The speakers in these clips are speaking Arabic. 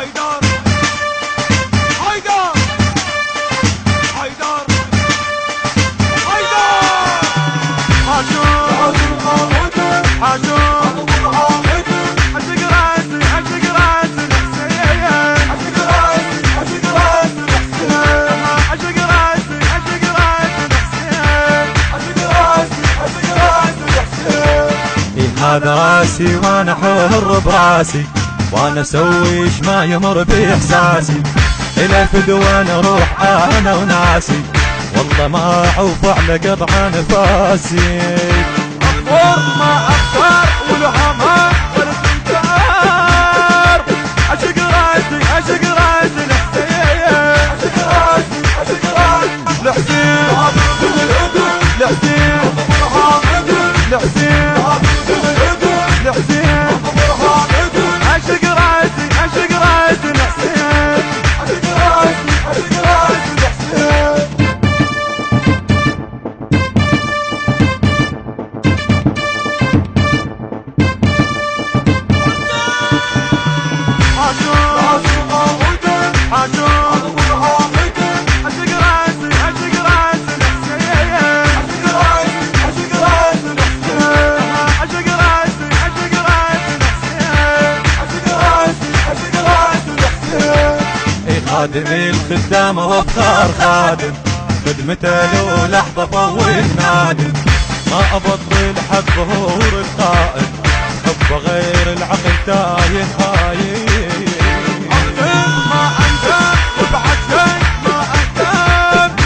حيدر حيدر حيدر حيدر حاشور حاشور عشق راسي عشق راسي الحسين عشق راسي عشق راسي الحسين عشق راسي عشق راسي الحسين عشق راسي عشق راسي الحسين. هذا راسي وانا حر براسي وانا اسوي ايش ما يمر باحساسي الى الفدوان اروح انا وناسي والله ما اعوف على قطع نفاسي. اكبر ما اكبر والهمام والانكار عشق راسي عشق راسي الحسين عشق راسي عشق راسي الحسين الحسين الحسين الحسين عشق راسي عشق راسي الحسين عشق راسي عشق راسي الحسين. خادمي الخدام وابخار خادم خدمته لو لحظة فوت نادم ما ابطل حب ظهور القائد حب غير العقل تايه خايف. ما انتم وبعد شيء ما انتم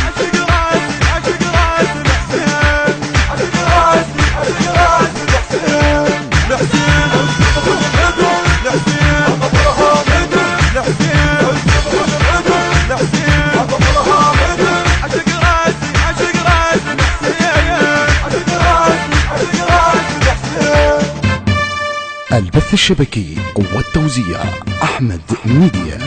عشق راسي عشق راسي الحسين عشق راسي عشق راسي الحسين الحسين الحسين البث الشبكي والتوزيع أحمد ميديا.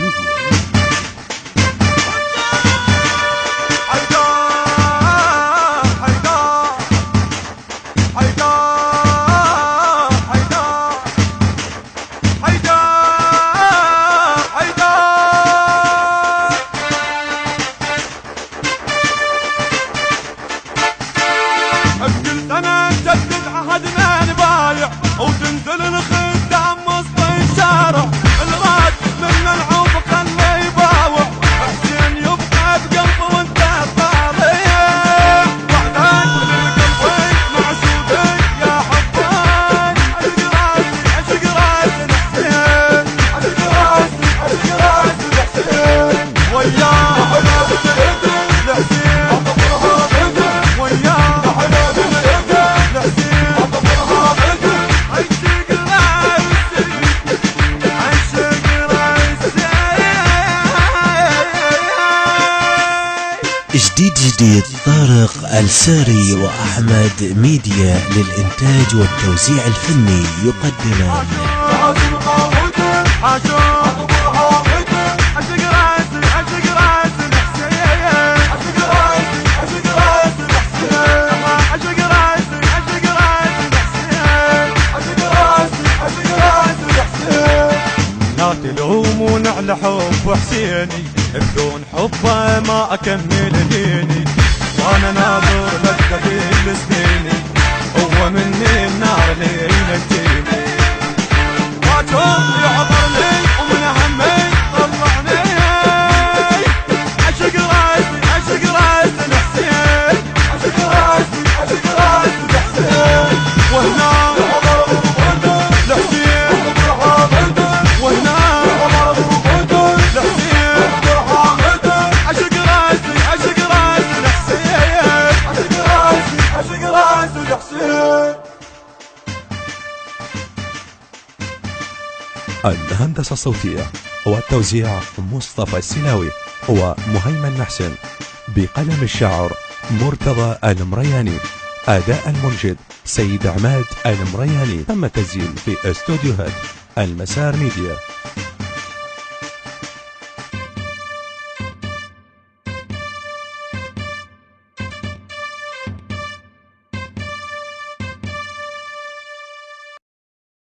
بكل سنة نجدد عهدنا نبايع وتنزل الخدام وسط الشارع الراتب من العوب خليه يباوع حسين يبقى بقلبه وانت طالع وحدك بالقلبين معشوقي يا حبان عشق راسي عشق راسي الحسين عشق راسي عشق راسي الحسين وياه الحسين وياه جديد طارق الساري وأحمد ميديا للإنتاج والتوزيع الفني يقدمان لا تلومون على حب حسيني بدون حبه ما اكمل ديني وانا ناظر لك كل سنيني هو مني النار اللي ينجيني واجوب يعبر لي ومن همي طلعني عشق راسي عشق راسي الحسين عشق راسي عشق راسي الحسين وهنا الهندسة الصوتية والتوزيع مصطفى السلاوي ومهيمن محسن، بقلم الشعر مرتضى المرياني، أداء المنشد سيد عماد المرياني. تم تسجيل في استوديوهات المسار ميديا.